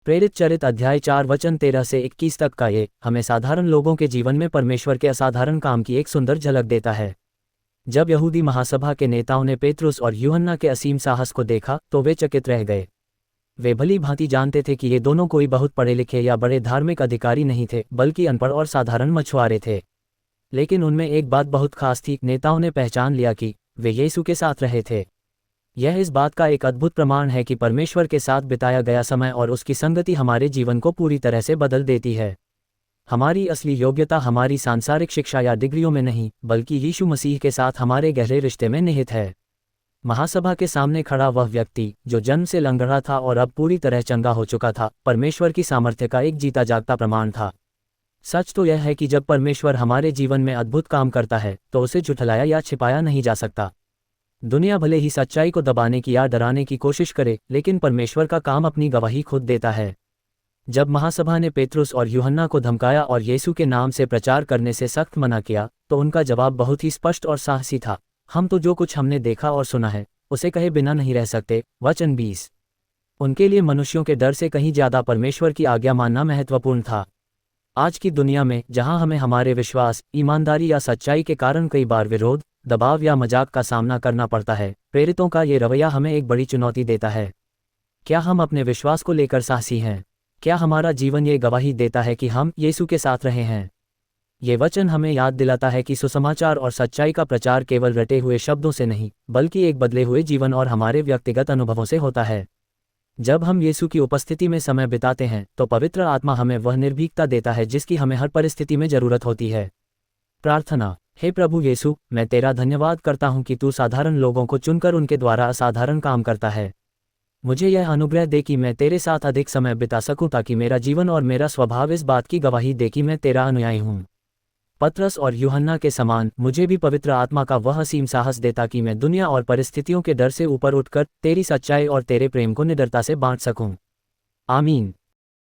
प्रेरित चरित अध्याय 4 वचन 13 से 21 तक का ये हमें साधारण लोगों के जीवन में परमेश्वर के असाधारण काम की एक सुंदर झलक देता है। जब यहूदी महासभा के नेताओं ने पेतरुस और यूहन्ना के असीम साहस को देखा तो वे चकित रह गए। वे भली भांति जानते थे कि ये दोनों कोई बहुत पढ़े लिखे या बड़े धार्मिक अधिकारी नहीं थे, बल्कि अनपढ़ और साधारण मछुआरे थे। लेकिन उनमें एक बात बहुत खास थी। नेताओं ने पहचान लिया कि वे यीशु के साथ रहे थे। यह इस बात का एक अद्भुत प्रमाण है कि परमेश्वर के साथ बिताया गया समय और उसकी संगति हमारे जीवन को पूरी तरह से बदल देती है। हमारी असली योग्यता हमारी सांसारिक शिक्षा या डिग्रियों में नहीं, बल्कि यीशु मसीह के साथ हमारे गहरे रिश्ते में निहित है। महासभा के सामने खड़ा वह व्यक्ति जो जन्म से लंगड़ा था और अब पूरी तरह चंगा हो चुका था, परमेश्वर की सामर्थ्य का एक जीता जागता प्रमाण था। सच तो यह है कि जब परमेश्वर हमारे जीवन में अद्भुत काम करता है तो उसे झुठलाया या छिपाया नहीं जा सकता। दुनिया भले ही सच्चाई को दबाने की या डराने की कोशिश करे, लेकिन परमेश्वर का काम अपनी गवाही खुद देता है। जब महासभा ने पेतरुस और यूहन्ना को धमकाया और यीशु के नाम से प्रचार करने से सख्त मना किया, तो उनका जवाब बहुत ही स्पष्ट और साहसी था। हम तो जो कुछ हमने देखा और सुना है उसे कहे बिना नहीं रह सकते। वचन 20। उनके लिए मनुष्यों के डर से कहीं ज्यादा परमेश्वर की आज्ञा मानना महत्वपूर्ण था। आज की दुनिया में जहां हमें हमारे विश्वास, ईमानदारी या सच्चाई के कारण कई बार विरोध, दबाव या मजाक का सामना करना पड़ता है, प्रेरितों का ये रवैया हमें एक बड़ी चुनौती देता है। क्या हम अपने विश्वास को लेकर साहसी हैं? क्या हमारा जीवन ये गवाही देता है कि हम यीशु के साथ रहे हैं? ये वचन हमें याद दिलाता है कि सुसमाचार और सच्चाई का प्रचार केवल रटे हुए शब्दों से नहीं, बल्कि एक बदले हुए जीवन और हमारे व्यक्तिगत अनुभवों से होता है। जब हम यीशु की उपस्थिति में समय बिताते हैं तो पवित्र आत्मा हमें वह निर्भीकता देता है जिसकी हमें हर परिस्थिति में जरूरत होती है। प्रार्थना। हे प्रभु यीशु, मैं तेरा धन्यवाद करता हूँ कि तू साधारण लोगों को चुनकर उनके द्वारा असाधारण काम करता है। मुझे यह अनुग्रह दे कि मैं तेरे साथ अधिक समय बिता सकूं ताकि मेरा जीवन और मेरा स्वभाव इस बात की गवाही दे कि मैं तेरा अनुयायी हूँ। पतरस और यूहन्ना के समान मुझे भी पवित्र आत्मा का वह असीम साहस देता कि मैं दुनिया और परिस्थितियों के डर से ऊपर उठकर तेरी सच्चाई और तेरे प्रेम को निडरता से बांट सकूं। आमीन।